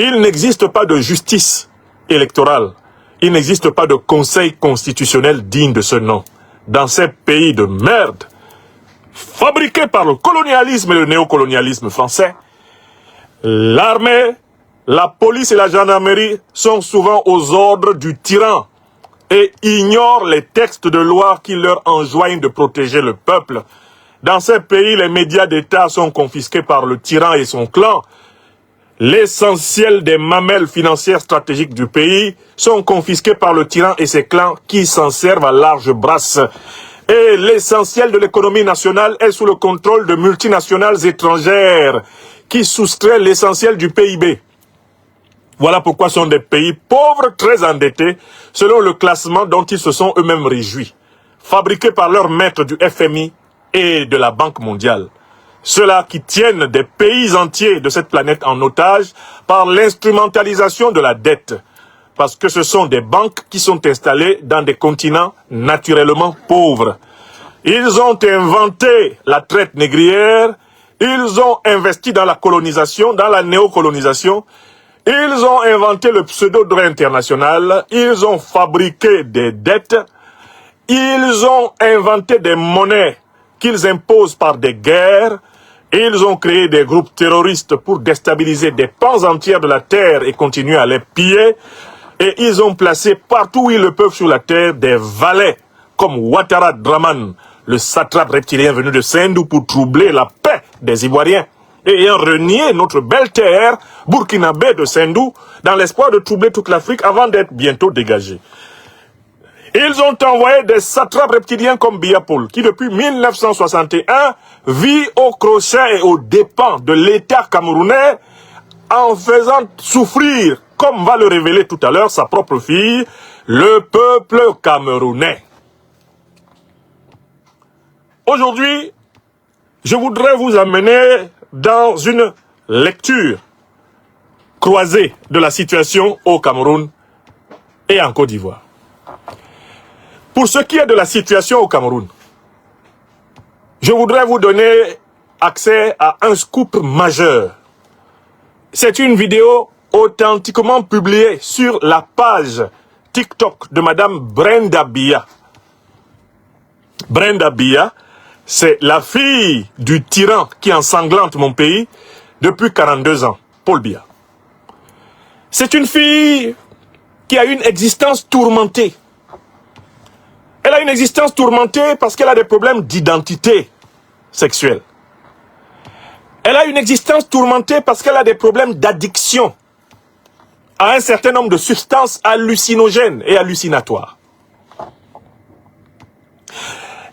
Il n'existe pas de justice électorale. Il n'existe pas de conseil constitutionnel digne de ce nom. Dans ces pays de merde, fabriqués par le colonialisme et le néocolonialisme français, l'armée, la police et la gendarmerie sont souvent aux ordres du tyran et ignorent les textes de loi qui leur enjoignent de protéger le peuple. Dans ces pays, les médias d'État sont confisqués par le tyran et son clan. L'essentiel des mamelles financières stratégiques du pays sont confisqués par le tyran et ses clans qui s'en servent à large brasse. Et l'essentiel de l'économie nationale est sous le contrôle de multinationales étrangères qui soustraient l'essentiel du PIB. Voilà pourquoi ce sont des pays pauvres, très endettés, selon le classement dont ils se sont eux-mêmes réjouis, fabriqués par leurs maîtres du FMI et de la Banque mondiale. Ceux-là qui tiennent des pays entiers de cette planète en otage par l'instrumentalisation de la dette. Parce que ce sont des banques qui sont installées dans des continents naturellement pauvres. Ils ont inventé la traite négrière, ils ont investi dans la colonisation, dans la néocolonisation, ils ont inventé le pseudo-droit international, ils ont fabriqué des dettes, ils ont inventé des monnaies qu'ils imposent par des guerres, ils ont créé des groupes terroristes pour déstabiliser des pans entières de la terre et continuer à les piller. Et ils ont placé partout où ils le peuvent sur la terre des valets comme Ouattara Draman, le satrape reptilien venu de Sendou pour troubler la paix des Ivoiriens. Et ayant renié notre belle terre burkinabé de Sendou dans l'espoir de troubler toute l'Afrique avant d'être bientôt dégagés. Ils ont envoyé des satrapes reptiliens comme Biya Paul, qui depuis 1961 vit au crochet et aux dépens de l'État camerounais en faisant souffrir, comme va le révéler tout à l'heure sa propre fille, le peuple camerounais. Aujourd'hui, je voudrais vous amener dans une lecture croisée de la situation au Cameroun et en Côte d'Ivoire. Pour ce qui est de la situation au Cameroun, je voudrais vous donner accès à un scoop majeur. C'est une vidéo authentiquement publiée sur la page TikTok de Madame Brenda Biya. Brenda Biya, c'est la fille du tyran qui ensanglante mon pays depuis 42 ans, Paul Biya. C'est une fille qui a une existence tourmentée. Elle a une existence tourmentée parce qu'elle a des problèmes d'identité sexuelle. Elle a une existence tourmentée parce qu'elle a des problèmes d'addiction à un certain nombre de substances hallucinogènes et hallucinatoires.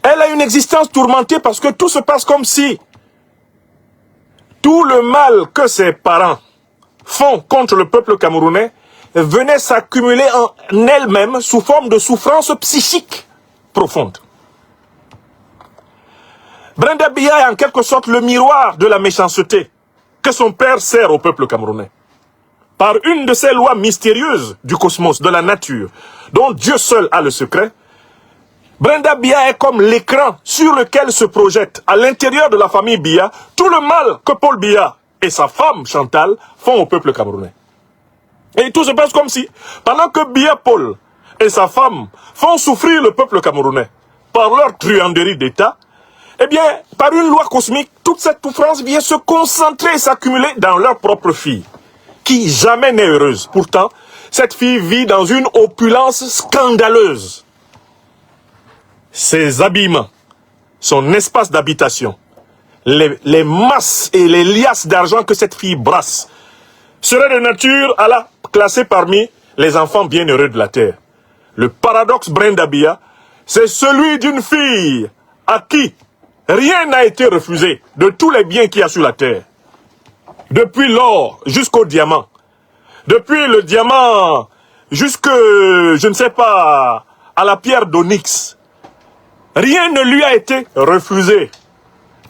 Elle a une existence tourmentée parce que tout se passe comme si tout le mal que ses parents font contre le peuple camerounais venait s'accumuler en elle-même sous forme de souffrance psychique profonde. Brenda Biya est en quelque sorte le miroir de la méchanceté que son père sert au peuple camerounais. Par une de ces lois mystérieuses du cosmos, de la nature, dont Dieu seul a le secret, Brenda Biya est comme l'écran sur lequel se projette, à l'intérieur de la famille Biya, tout le mal que Paul Biya et sa femme Chantal font au peuple camerounais. Et tout se passe comme si, pendant que Biya Paul et sa femme font souffrir le peuple camerounais par leur truanderie d'État, eh bien, par une loi cosmique, toute cette souffrance vient se concentrer et s'accumuler dans leur propre fille, qui jamais n'est heureuse. Pourtant, cette fille vit dans une opulence scandaleuse. Ses habillements, son espace d'habitation, les masses et les liasses d'argent que cette fille brasse, seraient de nature à la classer parmi les enfants bienheureux de la terre. Le paradoxe Brenda Biya, c'est celui d'une fille à qui rien n'a été refusé de tous les biens qu'il y a sur la terre. Depuis l'or jusqu'au diamant. Depuis le diamant jusque, je ne sais pas, à la pierre d'onyx. Rien ne lui a été refusé.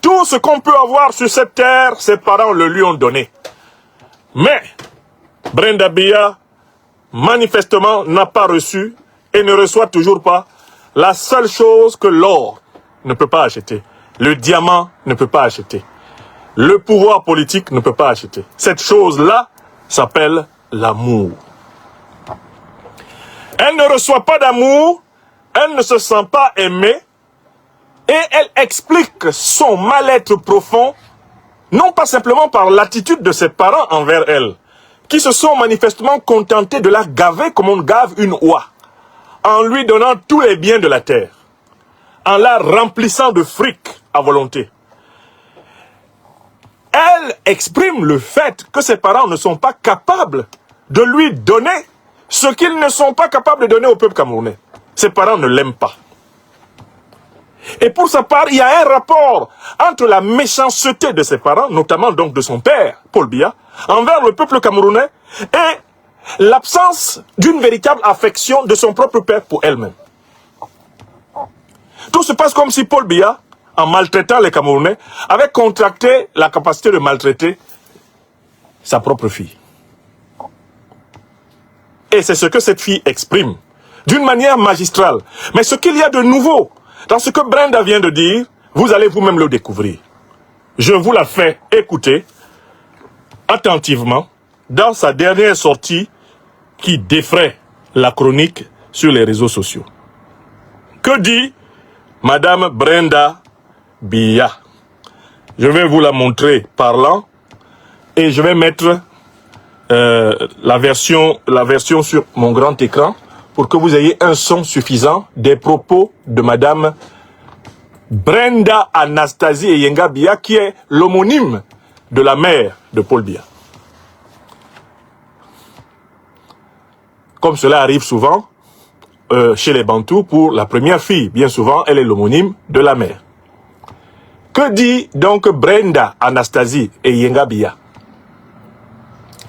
Tout ce qu'on peut avoir sur cette terre, ses parents le lui ont donné. Mais Brenda Biya, manifestement, n'a pas reçu et ne reçoit toujours pas la seule chose que l'or ne peut pas acheter. Le diamant ne peut pas acheter. Le pouvoir politique ne peut pas acheter. Cette chose-là, s'appelle l'amour. Elle ne reçoit pas d'amour, elle ne se sent pas aimée et elle explique son mal-être profond, non pas simplement par l'attitude de ses parents envers elle, qui se sont manifestement contentés de la gaver comme on gave une oie, en lui donnant tous les biens de la terre, en la remplissant de fric à volonté. Elle exprime le fait que ses parents ne sont pas capables de lui donner ce qu'ils ne sont pas capables de donner au peuple camerounais. Ses parents ne l'aiment pas. Et pour sa part, il y a un rapport entre la méchanceté de ses parents, notamment donc de son père, Paul Biya, envers le peuple camerounais, et l'absence d'une véritable affection de son propre père pour elle-même. Tout se passe comme si Paul Biya, en maltraitant les Camerounais, avait contracté la capacité de maltraiter sa propre fille. Et c'est ce que cette fille exprime, d'une manière magistrale. Mais ce qu'il y a de nouveau dans ce que Brenda vient de dire, vous allez vous-même le découvrir. Je vous la fais écouter attentivement dans sa dernière sortie qui défraie la chronique sur les réseaux sociaux. Que dit Madame Brenda Biya? Je vais vous la montrer parlant et je vais mettre la version sur mon grand écran pour que vous ayez un son suffisant des propos de Madame Brenda Anastasie Eyenga Biya, qui est l'homonyme de la mère de Paul Biya. Comme cela arrive souvent chez les Bantous pour la première fille, bien souvent elle est l'homonyme de la mère. Que dit donc Brenda Anastasie Eyenga Biya?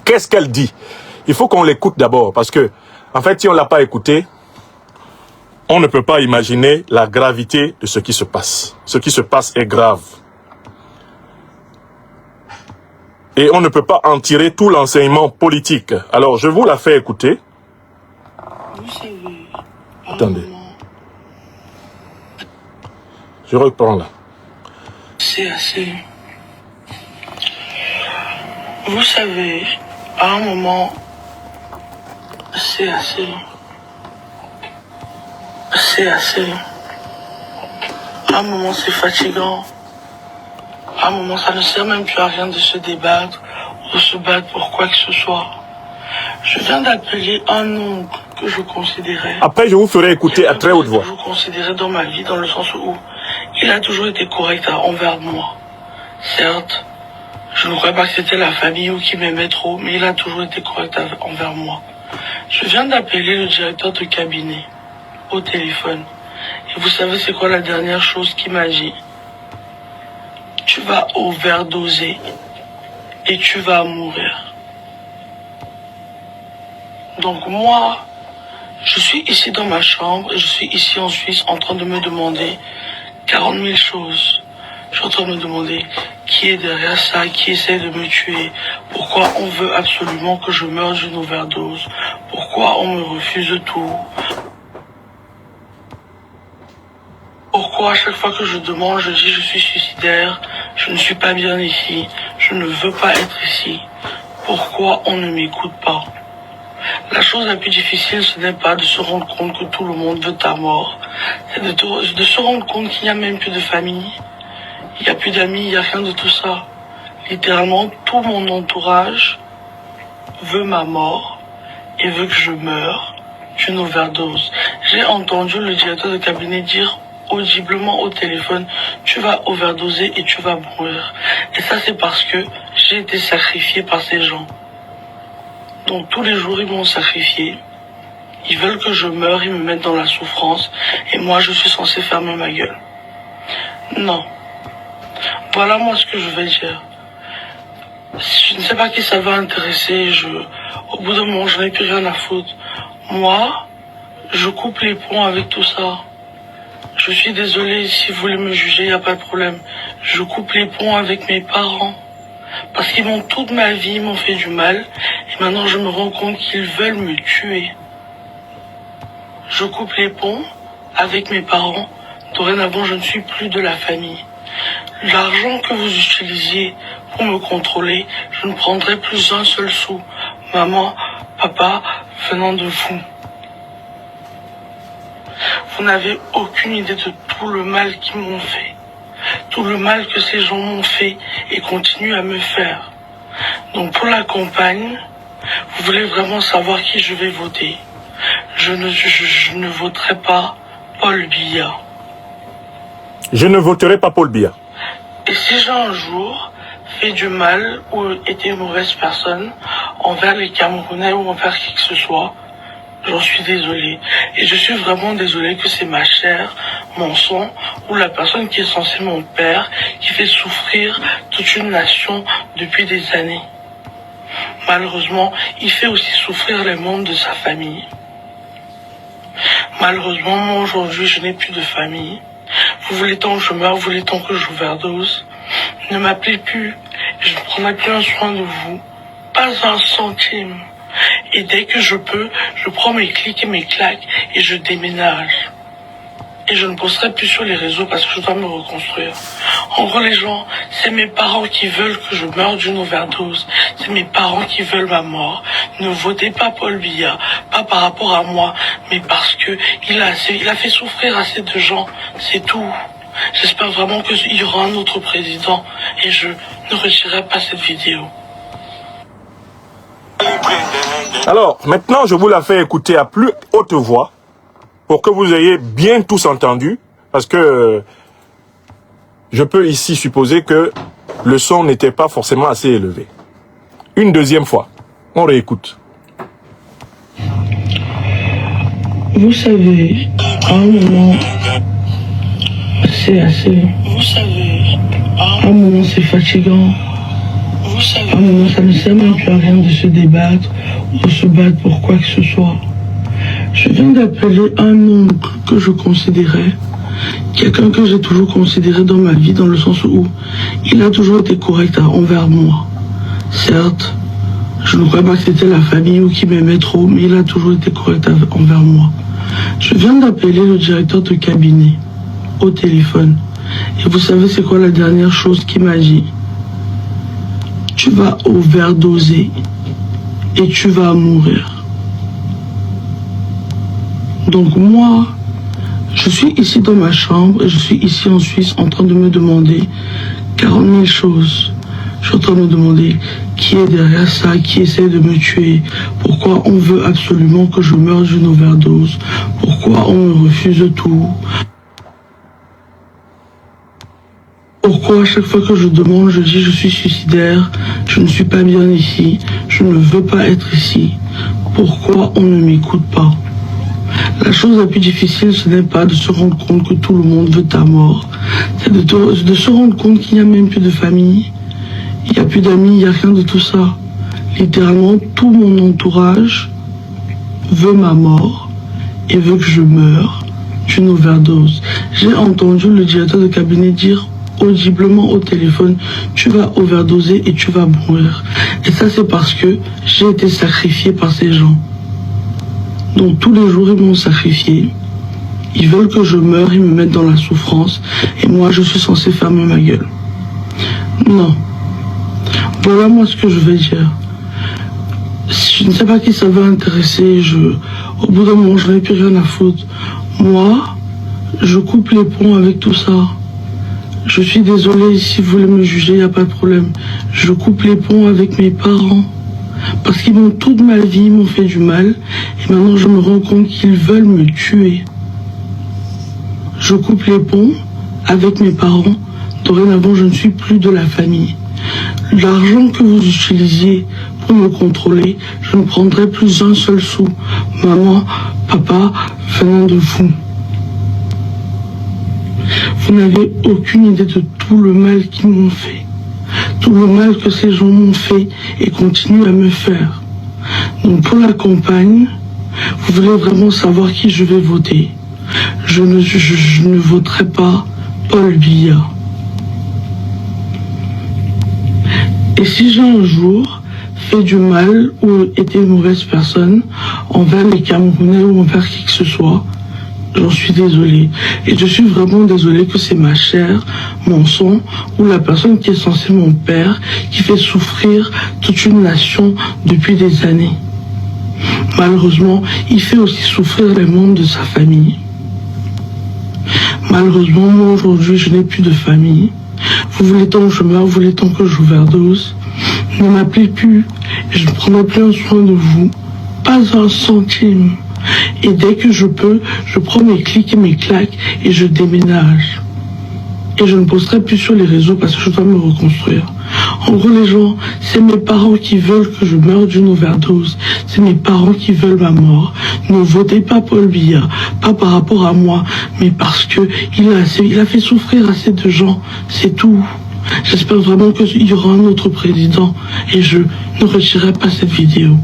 Qu'est-ce qu'elle dit? Il faut qu'on l'écoute d'abord, parce que, en fait, si on ne l'a pas écouté, on ne peut pas imaginer la gravité de ce qui se passe. Ce qui se passe est grave. Et on ne peut pas en tirer tout l'enseignement politique. Alors, je vous la fais écouter. Vous savez, attendez. Je reprends là. C'est assez. Vous savez, à un moment, c'est assez. C'est assez. À un moment, c'est fatigant. À un moment, ça ne sert même plus à rien de se débattre ou se battre pour quoi que ce soit. Je viens d'appeler un oncle que je considérais. Après, je vous ferai écouter à très haute voix. Je vous considérais dans ma vie, dans le sens où il a toujours été correct envers moi. Certes, je ne croyais pas que c'était la famille ou qui m'aimait trop, mais il a toujours été correct envers moi. Je viens d'appeler le directeur de cabinet au téléphone. Et vous savez c'est quoi la dernière chose qu'il m'a dit? Tu vas overdoser et tu vas mourir. Donc moi, je suis ici dans ma chambre et je suis ici en Suisse en train de me demander 40 000 choses. Je suis en train de me demander qui est derrière ça, qui essaie de me tuer, pourquoi on veut absolument que je meure d'une overdose, pourquoi on me refuse tout, pourquoi à chaque fois que je demande, je dis je suis suicidaire, je ne suis pas bien ici, je ne veux pas être ici, pourquoi on ne m'écoute pas. La chose la plus difficile, ce n'est pas de se rendre compte que tout le monde veut ta mort, c'est de se rendre compte qu'il n'y a même plus de famille. Il n'y a plus d'amis, il n'y a rien de tout ça. Littéralement, tout mon entourage veut ma mort et veut que je meure d'une overdose. J'ai entendu le directeur de cabinet dire audiblement au téléphone, tu vas overdoser et tu vas mourir. Et ça, c'est parce que j'ai été sacrifié par ces gens. Donc tous les jours, ils m'ont sacrifié. Ils veulent que je meure, ils me mettent dans la souffrance. Et moi, je suis censé fermer ma gueule. Non. Voilà moi ce que je vais dire. Je ne sais pas qui ça va intéresser. Au bout d'un moment, je n'ai plus rien à foutre. Moi, je coupe les ponts avec tout ça. Je suis désolé, si vous voulez me juger, il n'y a pas de problème. Je coupe les ponts avec mes parents. Parce qu'ils m'ont toute ma vie, ils m'ont fait du mal. Et maintenant, je me rends compte qu'ils veulent me tuer. Je coupe les ponts avec mes parents. Dorénavant, je ne suis plus de la famille. L'argent que vous utilisiez pour me contrôler, je ne prendrai plus un seul sou. maman, papa venant de vous. Vous n'avez aucune idée de tout le mal qu'ils m'ont fait. Tout le mal que ces gens m'ont fait et continuent à me faire. Donc pour la campagne, vous voulez vraiment savoir qui je vais voter. Je ne voterai pas Paul Biya. Je ne voterai pas Paul Biya. Et si j'ai un jour fait du mal ou été une mauvaise personne envers les Camerounais ou envers qui que ce soit, j'en suis désolé. Et je suis vraiment désolé que c'est ma chair, mon sang, ou la personne qui est censée mon père, qui fait souffrir toute une nation depuis des années. Malheureusement, il fait aussi souffrir les membres de sa famille. Malheureusement, moi aujourd'hui, je n'ai plus de famille. Vous voulez tant que je meure, vous voulez tant que j'overdose. Ne m'appelez plus, je ne prendrai plus un soin de vous. Pas un centime. Et dès que je peux, je prends mes clics et mes claques et je déménage. Et je ne posterai plus sur les réseaux parce que je dois me reconstruire. En gros, les gens, c'est mes parents qui veulent que je meure d'une overdose. C'est mes parents qui veulent ma mort. Ne votez pas Paul Biya, pas par rapport à moi, mais parce que il a fait souffrir assez de gens. C'est tout. J'espère vraiment qu'il y aura un autre président et je ne retirerai pas cette vidéo. Alors, maintenant, je vous la fais écouter à plus haute voix pour que vous ayez bien tous entendu, parce que je peux ici supposer que le son n'était pas forcément assez élevé. Une deuxième fois, on réécoute. Vous savez, à un moment, c'est assez. Vous savez, à un moment, c'est fatigant. Vous savez, à un moment, ça ne sert même plus à rien de se débattre ou de se battre pour quoi que ce soit. Je viens d'appeler un oncle que je considérais, quelqu'un que j'ai toujours considéré dans ma vie, dans le sens où il a toujours été correct envers moi. Certes, je ne crois pas que c'était la famille ou qui m'aimait trop, mais il a toujours été correct envers moi. Je viens d'appeler le directeur de cabinet au téléphone. Et vous savez c'est quoi la dernière chose qu'il m'a dit? Tu vas overdoser et tu vas mourir. Donc moi, je suis ici dans ma chambre et je suis ici en Suisse en train de me demander 40 000 choses. Je suis en train de me demander qui est derrière ça, qui essaie de me tuer, pourquoi on veut absolument que je meure d'une overdose, pourquoi on me refuse tout. Pourquoi à chaque fois que je demande, je dis je suis suicidaire, je ne suis pas bien ici, je ne veux pas être ici. Pourquoi on ne m'écoute pas? La chose la plus difficile, ce n'est pas de se rendre compte que tout le monde veut ta mort. C'est de se rendre compte qu'il n'y a même plus de famille, il n'y a plus d'amis, il n'y a rien de tout ça. Littéralement, tout mon entourage veut ma mort et veut que je meure d'une overdose. J'ai entendu le directeur de cabinet dire audiblement au téléphone, tu vas overdoser et tu vas mourir. Et ça, c'est parce que j'ai été sacrifié par ces gens. Donc tous les jours, ils m'ont sacrifié. Ils veulent que je meure, ils me mettent dans la souffrance. Et moi, je suis censé fermer ma gueule. Non. Voilà moi ce que je vais dire. Je ne sais pas qui ça va intéresser. Au bout d'un moment, je n'ai plus rien à foutre. Moi, je coupe les ponts avec tout ça. Je suis désolé, si vous voulez me juger, il n'y a pas de problème. Je coupe les ponts avec mes parents. Parce qu'ils m'ont toute ma vie, ils m'ont fait du mal. Et maintenant, je me rends compte qu'ils veulent me tuer. Je coupe les ponts avec mes parents. Dorénavant, je ne suis plus de la famille. L'argent que vous utilisiez pour me contrôler, je ne prendrai plus un seul sou. Maman, papa, venant de vous. Vous n'avez aucune idée de tout le mal qu'ils m'ont fait. Tout le mal que ces gens m'ont fait et continuent à me faire. Donc pour la campagne, vous voulez vraiment savoir qui je vais voter. Je ne voterai pas Paul Biya. Et si j'ai un jour fait du mal ou été une mauvaise personne envers les Camerounais ou envers qui que ce soit, J'en suis désolée. Et je suis vraiment désolée que c'est ma chair, mon sang, ou la personne qui est censée mon père, qui fait souffrir toute une nation depuis des années. Malheureusement, il fait aussi souffrir les membres de sa famille. Malheureusement, moi aujourd'hui, je n'ai plus de famille. Vous voulez tant que je meure, vous voulez tant que j'overdose. Ne m'appelez plus, et je ne prendrai plus un soin de vous. Pas un centime. Et dès que je peux, je prends mes clics et mes claques et je déménage. Et je ne posterai plus sur les réseaux parce que je dois me reconstruire. En gros, les gens, c'est mes parents qui veulent que je meure d'une overdose. C'est mes parents qui veulent ma mort. Ne votez pas Paul Biya, pas par rapport à moi, mais parce que il a fait souffrir assez de gens. C'est tout. J'espère vraiment qu'il y aura un autre président et je ne retirerai pas cette vidéo.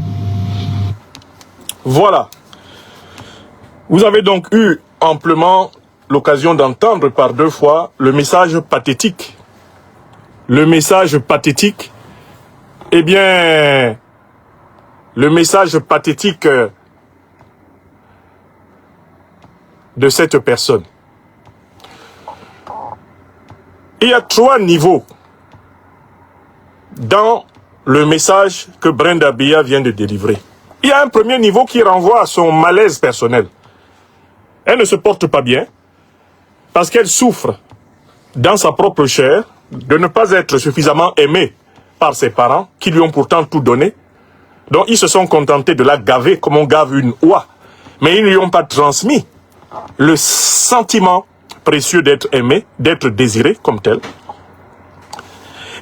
Voilà. Vous avez donc eu amplement l'occasion d'entendre par 2 fois le message pathétique. Le message pathétique, eh bien, le message pathétique de cette personne. Il y a 3 niveaux dans le message que Brenda Biya vient de délivrer. Il y a un premier niveau qui renvoie à son malaise personnel. Elle ne se porte pas bien parce qu'elle souffre dans sa propre chair de ne pas être suffisamment aimée par ses parents qui lui ont pourtant tout donné. Donc ils se sont contentés de la gaver comme on gave une oie. Mais ils ne lui ont pas transmis le sentiment précieux d'être aimé, d'être désiré comme tel.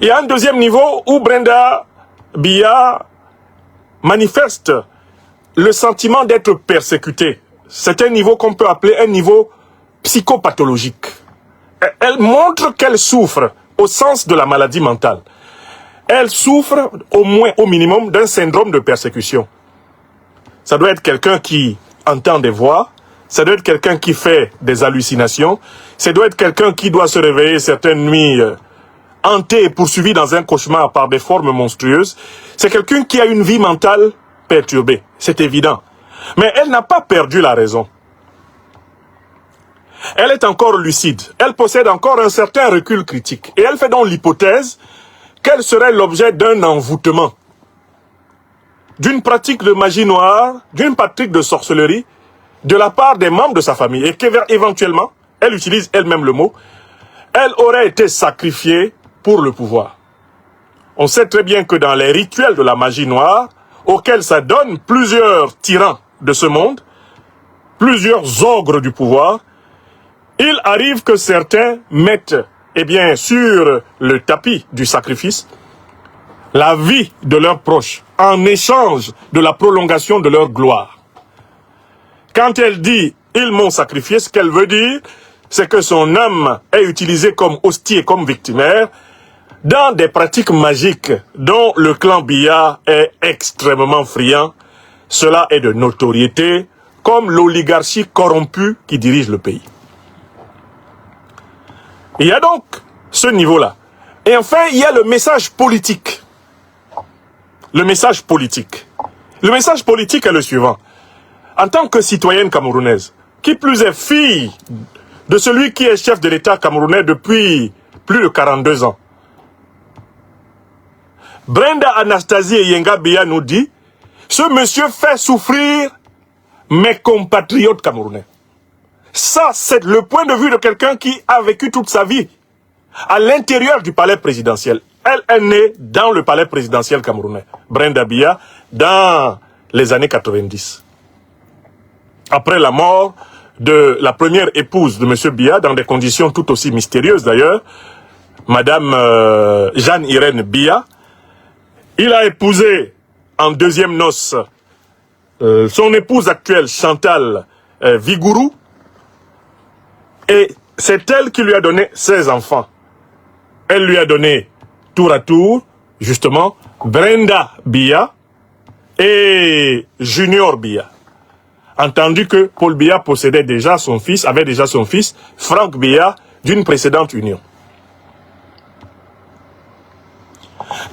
Il y a un deuxième niveau où Brenda Biya manifeste le sentiment d'être persécutée. C'est un niveau qu'on peut appeler un niveau psychopathologique. Elle montre qu'elle souffre au sens de la maladie mentale. Elle souffre au moins, au minimum, d'un syndrome de persécution. Ça doit être quelqu'un qui entend des voix, ça doit être quelqu'un qui fait des hallucinations, ça doit être quelqu'un qui doit se réveiller certaines nuits hanté et poursuivi dans un cauchemar par des formes monstrueuses. C'est quelqu'un qui a une vie mentale perturbée, c'est évident. Mais elle n'a pas perdu la raison. Elle est encore lucide, elle possède encore un certain recul critique. Et elle fait donc l'hypothèse qu'elle serait l'objet d'un envoûtement, d'une pratique de magie noire, d'une pratique de sorcellerie, de la part des membres de sa famille. Et qu'éventuellement, elle utilise elle-même le mot, elle aurait été sacrifiée pour le pouvoir. On sait très bien que dans les rituels de la magie noire, auxquels s'adonnent plusieurs tyrans de ce monde, plusieurs ogres du pouvoir, il arrive que certains mettent, eh bien, sur le tapis du sacrifice, la vie de leurs proches, en échange de la prolongation de leur gloire. Quand elle dit « ils m'ont sacrifié », ce qu'elle veut dire, c'est que son âme est utilisée comme hostie et comme victimaire dans des pratiques magiques dont le clan Biya est extrêmement friand. Cela est de notoriété, comme l'oligarchie corrompue qui dirige le pays. Il y a donc ce niveau-là. Et enfin, il y a le message politique. Le message politique. Le message politique est le suivant. En tant que citoyenne camerounaise, qui plus est fille de celui qui est chef de l'État camerounais depuis plus de 42 ans, Brenda Anastasie Yenga Biya nous dit, ce monsieur fait souffrir mes compatriotes camerounais. Ça, c'est le point de vue de quelqu'un qui a vécu toute sa vie à l'intérieur du palais présidentiel. Elle est née dans le palais présidentiel camerounais, Brenda Biya, dans les années 90. Après la mort de la première épouse de M. Biya, dans des conditions tout aussi mystérieuses d'ailleurs, Madame Jeanne-Irène Biya, il a épousé en deuxième noces son épouse actuelle, Chantal Vigourou, et c'est elle qui lui a donné 16 enfants. Elle lui a donné tour à tour, justement, Brenda Biya et Junior Biya. Entendu que Paul Biya possédait déjà son fils, avait déjà son fils, Franck Biya, d'une précédente union.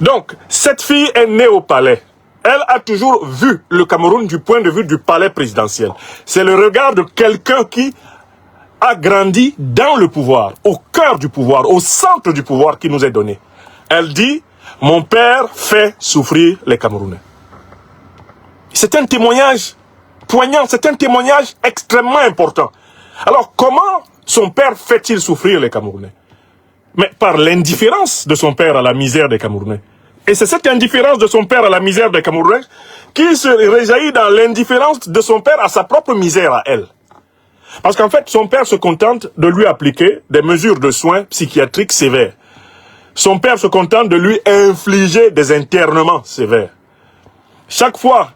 Donc, cette fille est née au palais. Elle a toujours vu le Cameroun du point de vue du palais présidentiel. C'est le regard de quelqu'un qui a grandi dans le pouvoir, au cœur du pouvoir, au centre du pouvoir qui nous est donné. Elle dit, mon père fait souffrir les Camerounais. C'est un témoignage poignant, c'est un témoignage extrêmement important. Alors comment son père fait-il souffrir les Camerounais? Mais par l'indifférence de son père à la misère des Camerounais. Et c'est cette indifférence de son père à la misère des Camerounais qui se réjaillit dans l'indifférence de son père à sa propre misère à elle. Parce qu'en fait, son père se contente de lui appliquer des mesures de soins psychiatriques sévères. Son père se contente de lui infliger des internements sévères. Chaque fois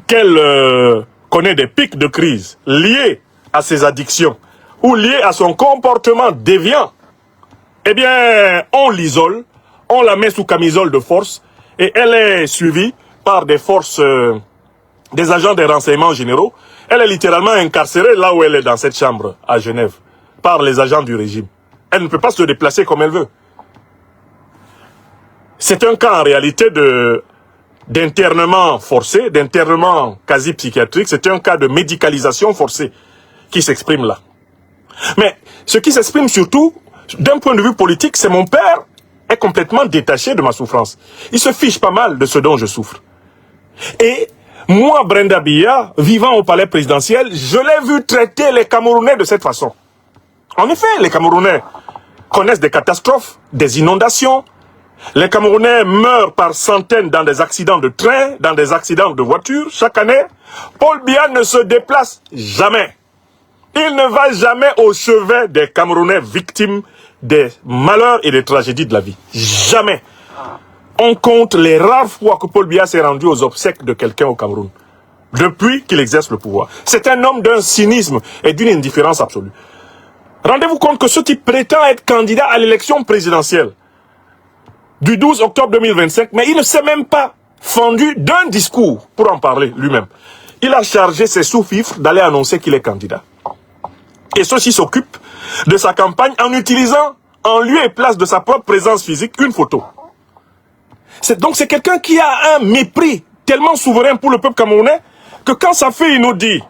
qu'elle connaît des pics de crise liés à ses addictions ou liés à son comportement déviant, eh bien, on l'isole, on la met sous camisole de force et elle est suivie par des forces, des agents des renseignements généraux. Elle est littéralement incarcérée là où elle est dans cette chambre à Genève par les agents du régime. Elle ne peut pas se déplacer comme elle veut. C'est un cas en réalité d'internement forcé, d'internement quasi psychiatrique. C'est un cas de médicalisation forcée qui s'exprime là. Mais ce qui s'exprime surtout, d'un point de vue politique, c'est mon père est complètement détaché de ma souffrance. Il se fiche pas mal de ce dont je souffre. Et moi, Brenda Biya, vivant au palais présidentiel, je l'ai vu traiter les Camerounais de cette façon. En effet, les Camerounais connaissent des catastrophes, des inondations. Les Camerounais meurent par centaines dans des accidents de train, dans des accidents de voiture chaque année. Paul Biya ne se déplace jamais. Il ne va jamais au chevet des Camerounais victimes des malheurs et des tragédies de la vie. Jamais. On compte les rares fois que Paul Biya s'est rendu aux obsèques de quelqu'un au Cameroun, depuis qu'il exerce le pouvoir. C'est un homme d'un cynisme et d'une indifférence absolue. Rendez-vous compte que ce type prétend être candidat à l'élection présidentielle du 12 octobre 2025, mais il ne s'est même pas fendu d'un discours pour en parler lui-même. Il a chargé ses sous-fifres d'aller annoncer qu'il est candidat. Et ceux-ci s'occupent de sa campagne en utilisant en lieu et place de sa propre présence physique une photo. Donc c'est quelqu'un qui a un mépris tellement souverain pour le peuple camerounais que quand sa fille nous dit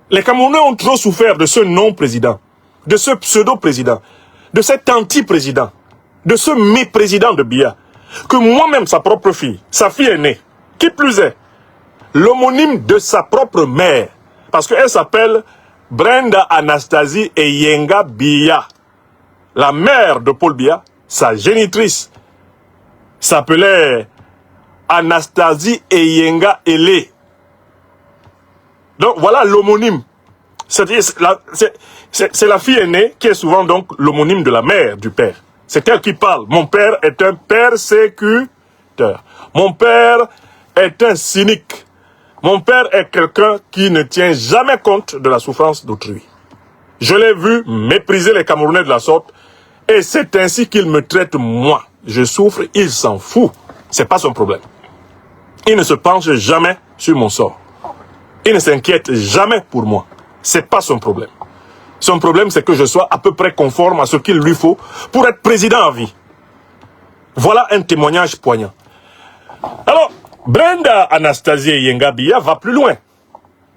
les Camerounais ont trop souffert de ce non-président, de ce pseudo-président, de cet anti-président, de ce méprésident de Biya, que moi-même, sa propre fille, sa fille aînée, qui plus est, l'homonyme de sa propre mère, parce qu'elle s'appelle Brenda Anastasie Eyenga Biya, la mère de Paul Biya, sa génitrice, s'appelait Anastasie Eyenga Ele. Donc voilà l'homonyme. C'est la fille aînée qui est souvent donc l'homonyme de la mère du père. C'est elle qui parle. Mon père est un persécuteur. Mon père est un cynique. Mon père est quelqu'un qui ne tient jamais compte de la souffrance d'autrui. Je l'ai vu mépriser les Camerounais de la sorte et c'est ainsi qu'il me traite moi. Je souffre, il s'en fout. C'est pas son problème. Il ne se penche jamais sur mon sort. Il ne s'inquiète jamais pour moi. C'est pas son problème. Son problème, c'est que je sois à peu près conforme à ce qu'il lui faut pour être président à vie. Voilà un témoignage poignant. Alors, Brenda Anastasie Eyenga Biya va plus loin.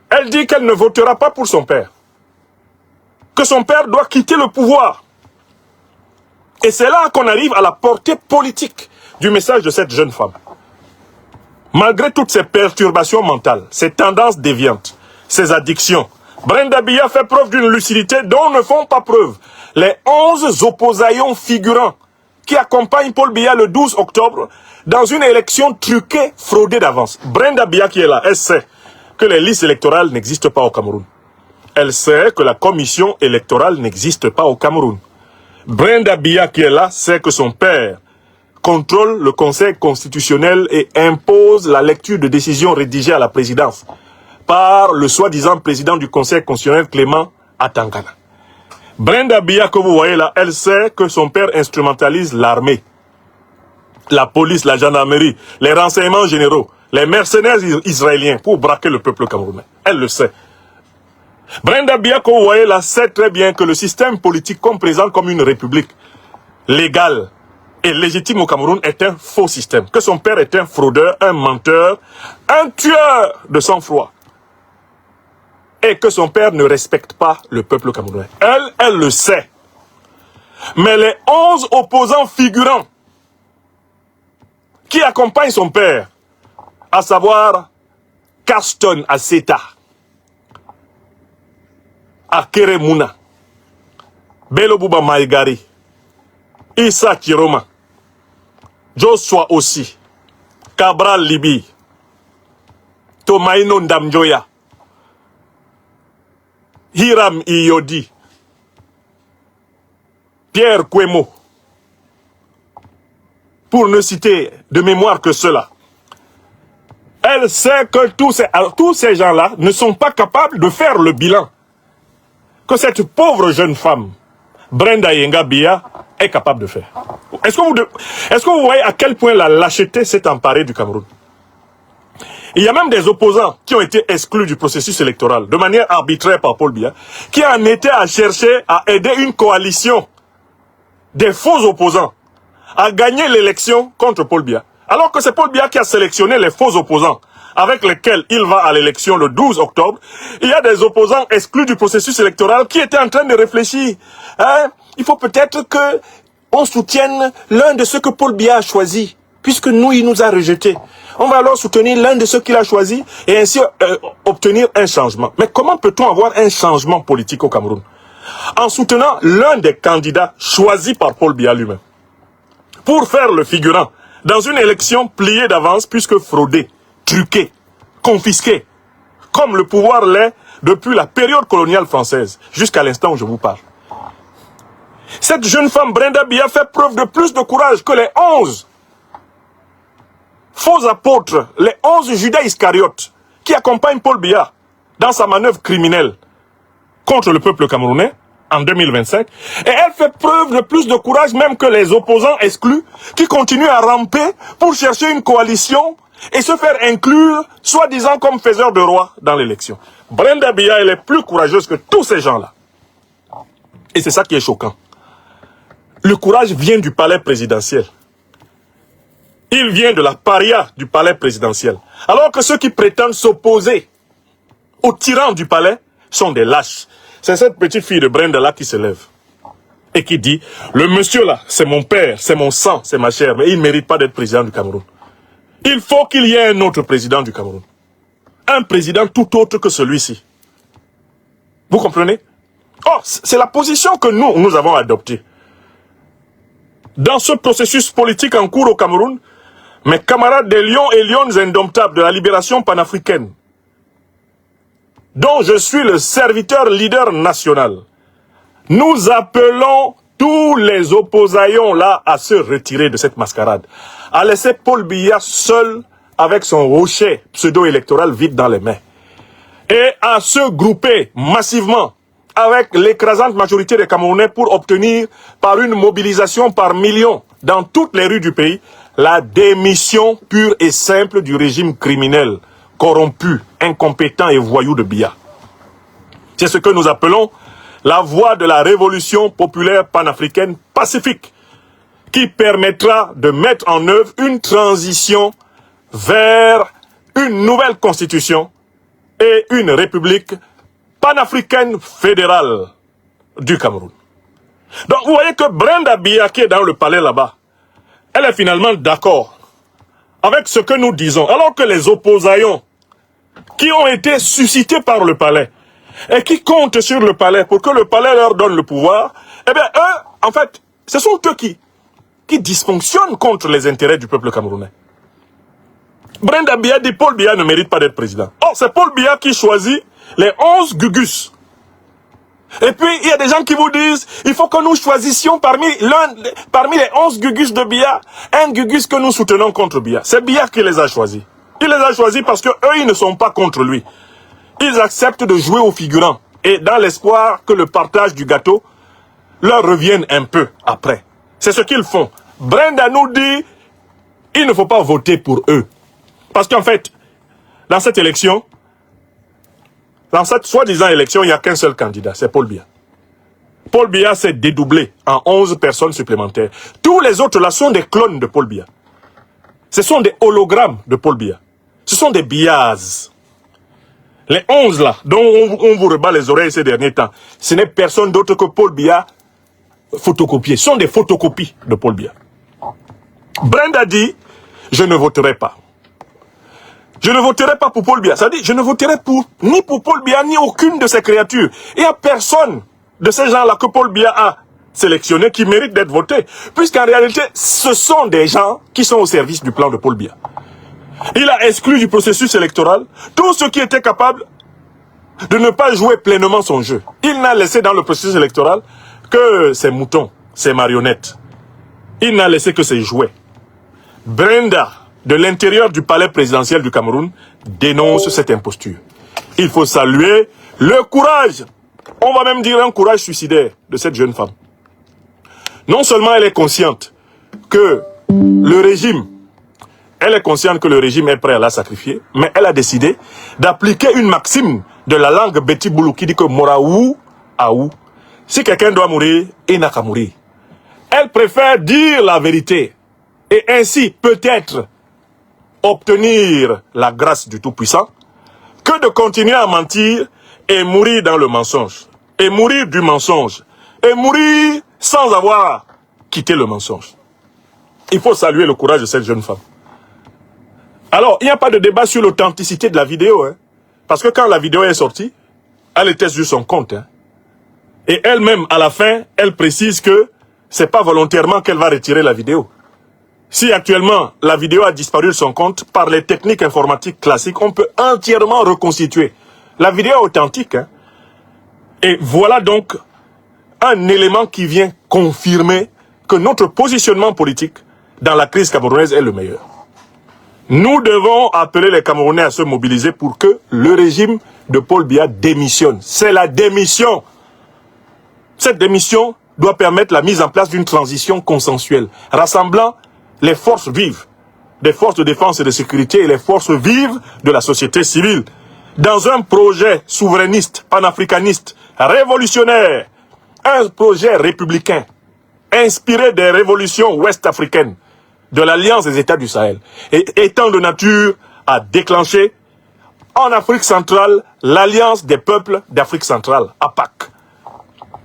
Elle dit qu'elle ne votera pas pour son père. Que son père doit quitter le pouvoir. Et c'est là qu'on arrive à la portée politique du message de cette jeune femme. Malgré toutes ces perturbations mentales, ces tendances déviantes, ces addictions, Brenda Biya fait preuve d'une lucidité dont ne font pas preuve les 11 opposaillons figurants qui accompagnent Paul Biya le 12 octobre dans une élection truquée, fraudée d'avance. Brenda Biya qui est là, elle sait que les listes électorales n'existent pas au Cameroun. Elle sait que la commission électorale n'existe pas au Cameroun. Brenda Biya qui est là sait que son père contrôle le Conseil constitutionnel et impose la lecture de décisions rédigées à la présidence par le soi-disant président du Conseil constitutionnel Clément Atangana. Brenda Biya que vous voyez là, elle sait que son père instrumentalise l'armée, la police, la gendarmerie, les renseignements généraux, les mercenaires israéliens pour braquer le peuple camerounais. Elle le sait. Brenda Biya que vous voyez là sait très bien que le système politique qu'on présente comme une république légale et légitime au Cameroun est un faux système. Que son père est un fraudeur, un menteur, un tueur de sang-froid. et que son père ne respecte pas le peuple camerounais. Elle le sait. Mais les 11 opposants figurants qui accompagnent son père, à savoir Carston Aseta, Akere Mouna, Belobouba Maïgari, Issa Kiroma, Joshua aussi, Cabral Libi, Tomaino Ndamjoya, Hiram Iyodi, Pierre Kwemo, pour ne citer de mémoire que cela. Elle sait que tous ces gens-là ne sont pas capables de faire le bilan que cette pauvre jeune femme, Brenda Yenga Biya, est capable de faire. Est-ce que vous voyez à quel point la lâcheté s'est emparée du Cameroun? Il y a même des opposants qui ont été exclus du processus électoral de manière arbitraire par Paul Biya, qui en étaient à chercher à aider une coalition des faux opposants à gagner l'élection contre Paul Biya. Alors que c'est Paul Biya qui a sélectionné les faux opposants avec lesquels il va à l'élection le 12 octobre. Il y a des opposants exclus du processus électoral qui étaient en train de réfléchir. Il faut peut-être qu'on soutienne l'un de ceux que Paul Biya a choisi, puisque nous, il nous a rejetés. On va alors soutenir l'un de ceux qu'il a choisi et ainsi obtenir un changement. Mais comment peut-on avoir un changement politique au Cameroun en soutenant l'un des candidats choisis par Paul Biya lui-même pour faire le figurant dans une élection pliée d'avance puisque fraudée, truquée, confisquée, comme le pouvoir l'est depuis la période coloniale française jusqu'à l'instant où je vous parle. Cette jeune femme, Brenda Biya, fait preuve de plus de courage que les 11 faux apôtres, les 11 Judas Iscariotes qui accompagnent Paul Biya dans sa manœuvre criminelle contre le peuple camerounais en 2025. Et elle fait preuve de plus de courage même que les opposants exclus qui continuent à ramper pour chercher une coalition et se faire inclure, soi-disant comme faiseur de roi dans l'élection. Brenda Biya, elle est plus courageuse que tous ces gens-là. Et c'est ça qui est choquant. Le courage vient du palais présidentiel. Il vient de la paria du palais présidentiel. Alors que ceux qui prétendent s'opposer aux tyrans du palais sont des lâches. C'est cette petite fille de Brenda là qui se lève et qui dit, le monsieur là, c'est mon père, c'est mon sang, c'est ma chair, mais il ne mérite pas d'être président du Cameroun. Il faut qu'il y ait un autre président du Cameroun. Un président tout autre que celui-ci. Vous comprenez? Oh, c'est la position que nous avons adoptée. Dans ce processus politique en cours au Cameroun, mes camarades des lions et lionnes indomptables de la libération panafricaine, dont je suis le serviteur leader national, nous appelons tous les opposants là à se retirer de cette mascarade, à laisser Paul Biya seul avec son rocher pseudo-électoral vide dans les mains, et à se grouper massivement avec l'écrasante majorité des Camerounais pour obtenir par une mobilisation par millions dans toutes les rues du pays la démission pure et simple du régime criminel, corrompu, incompétent et voyou de Biya. C'est ce que nous appelons la voie de la révolution populaire panafricaine pacifique, qui permettra de mettre en œuvre une transition vers une nouvelle constitution et une république panafricaine fédérale du Cameroun. Donc vous voyez que Brenda Biya, qui est dans le palais là-bas, elle est finalement d'accord avec ce que nous disons, alors que les opposants qui ont été suscités par le palais et qui comptent sur le palais pour que le palais leur donne le pouvoir, eh bien eux, en fait, ce sont eux qui dysfonctionnent contre les intérêts du peuple camerounais. Brenda Biya dit Paul Biya ne mérite pas d'être président. Or, c'est Paul Biya qui choisit les 11 Gugus. Et puis, il y a des gens qui vous disent, il faut que nous choisissions parmi les 11 Gugus de Biya, un Gugus que nous soutenons contre Biya. C'est Biya qui les a choisis. Il les a choisis parce que eux, ils ne sont pas contre lui. Ils acceptent de jouer aux figurants. Et dans l'espoir que le partage du gâteau leur revienne un peu après. C'est ce qu'ils font. Brenda nous dit, il ne faut pas voter pour eux. Parce qu'en fait, dans cette élection, dans cette soi-disant élection, il n'y a qu'un seul candidat, c'est Paul Biya. Paul Biya s'est dédoublé en 11 personnes supplémentaires. Tous les autres là sont des clones de Paul Biya. Ce sont des hologrammes de Paul Biya. Ce sont des Biyas. Les 11 là, dont on vous rebat les oreilles ces derniers temps, ce n'est personne d'autre que Paul Biya photocopié. Ce sont des photocopies de Paul Biya. Brenda dit, je ne voterai pas. Je ne voterai pas pour Paul Biya. Ça dit, je ne voterai ni pour Paul Biya, ni aucune de ces créatures. Il n'y a personne de ces gens-là que Paul Biya a sélectionné qui mérite d'être voté. Puisqu'en réalité, ce sont des gens qui sont au service du plan de Paul Biya. Il a exclu du processus électoral tous ceux qui étaient capables de ne pas jouer pleinement son jeu. Il n'a laissé dans le processus électoral que ses moutons, ses marionnettes. Il n'a laissé que ses jouets. Brenda, de l'intérieur du palais présidentiel du Cameroun, dénonce cette imposture. Il faut saluer le courage, on va même dire un courage suicidaire de cette jeune femme. Non seulement elle est consciente que le régime est prêt à la sacrifier, mais elle a décidé d'appliquer une maxime de la langue Betty Boulou qui dit que Moraou, Aou, si quelqu'un doit mourir, il n'a qu'à mourir. Elle préfère dire la vérité et ainsi peut-être obtenir la grâce du Tout-Puissant que de continuer à mentir et mourir dans le mensonge, et mourir du mensonge, et mourir sans avoir quitté le mensonge. Il faut saluer le courage de cette jeune femme. Alors, il n'y a pas de débat sur l'authenticité de la vidéo, hein, parce que quand la vidéo est sortie, elle était sur son compte. Hein, et elle-même, à la fin, elle précise que c'est pas volontairement qu'elle va retirer la vidéo. Si actuellement, la vidéo a disparu de son compte, par les techniques informatiques classiques, on peut entièrement reconstituer. La vidéo est authentique. Hein. Et voilà donc un élément qui vient confirmer que notre positionnement politique dans la crise camerounaise est le meilleur. Nous devons appeler les Camerounais à se mobiliser pour que le régime de Paul Biya démissionne. C'est la démission. Cette démission doit permettre la mise en place d'une transition consensuelle, rassemblant les forces vives, des forces de défense et de sécurité et les forces vives de la société civile, dans un projet souverainiste, panafricaniste, révolutionnaire, un projet républicain, inspiré des révolutions ouest-africaines, de l'Alliance des États du Sahel, et étant de nature à déclencher en Afrique centrale l'Alliance des peuples d'Afrique centrale, APAC,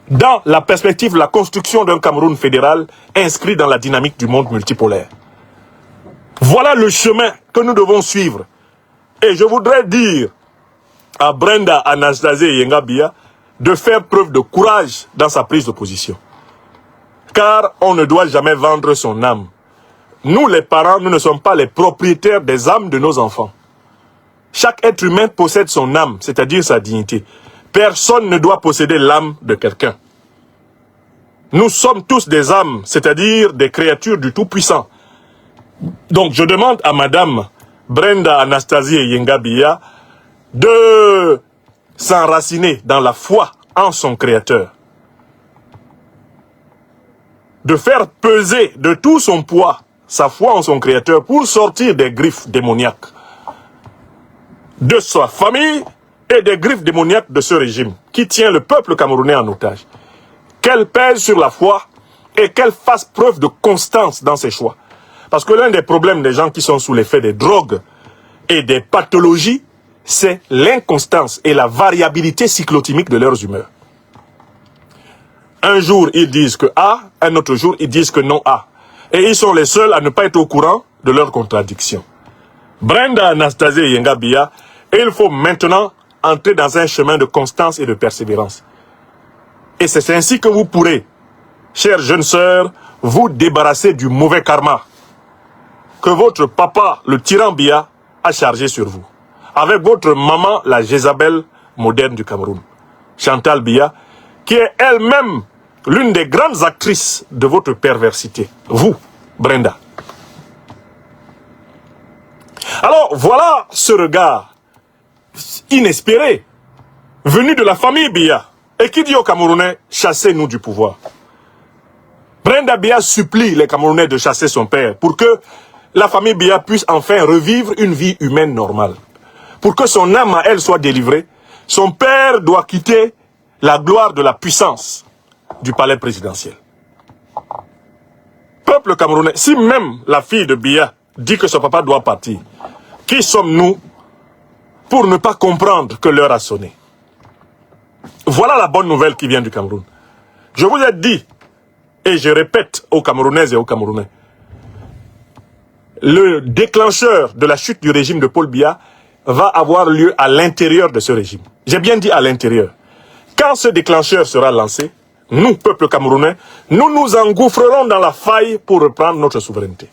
dans la perspective de la construction d'un Cameroun fédéral inscrit dans la dynamique du monde multipolaire. Voilà le chemin que nous devons suivre. Et je voudrais dire à Brenda Anastasie et Yenga Biya de faire preuve de courage dans sa prise de position. Car on ne doit jamais vendre son âme. Nous, les parents, nous ne sommes pas les propriétaires des âmes de nos enfants. Chaque être humain possède son âme, c'est-à-dire sa dignité. Personne ne doit posséder l'âme de quelqu'un. Nous sommes tous des âmes, c'est-à-dire des créatures du Tout-Puissant. Donc, je demande à Madame Brenda Anastasie et Yenga Biya de s'enraciner dans la foi en son Créateur. De faire peser de tout son poids sa foi en son Créateur pour sortir des griffes démoniaques de sa famille et des griffes démoniaques de ce régime qui tient le peuple camerounais en otage. Qu'elle pèse sur la foi et qu'elle fasse preuve de constance dans ses choix. Parce que l'un des problèmes des gens qui sont sous l'effet des drogues et des pathologies, c'est l'inconstance et la variabilité cyclotimique de leurs humeurs. Un jour, ils disent que A, un autre jour, ils disent que non A. Et ils sont les seuls à ne pas être au courant de leurs contradictions. Brenda Anastasie et Yenga Biya, il faut maintenant entrer dans un chemin de constance et de persévérance. Et c'est ainsi que vous pourrez, chères jeunes sœurs, vous débarrasser du mauvais karma que votre papa, le tyran Biya, a chargé sur vous. Avec votre maman, la Jézabel moderne du Cameroun, Chantal Biya, qui est elle-même l'une des grandes actrices de votre perversité. Vous, Brenda. Alors, voilà ce regard inespéré, venu de la famille Biya, et qui dit aux Camerounais, chassez-nous du pouvoir. Brenda Biya supplie les Camerounais de chasser son père, pour que la famille Biya puisse enfin revivre une vie humaine normale. Pour que son âme à elle soit délivrée, son père doit quitter la gloire de la puissance du palais présidentiel. Peuple camerounais, si même la fille de Biya dit que son papa doit partir, qui sommes-nous pour ne pas comprendre que l'heure a sonné. Voilà la bonne nouvelle qui vient du Cameroun. Je vous ai dit, et je répète aux Camerounaises et aux Camerounais, le déclencheur de la chute du régime de Paul Biya va avoir lieu à l'intérieur de ce régime. J'ai bien dit à l'intérieur. Quand ce déclencheur sera lancé, nous, peuple camerounais, nous nous engouffrerons dans la faille pour reprendre notre souveraineté.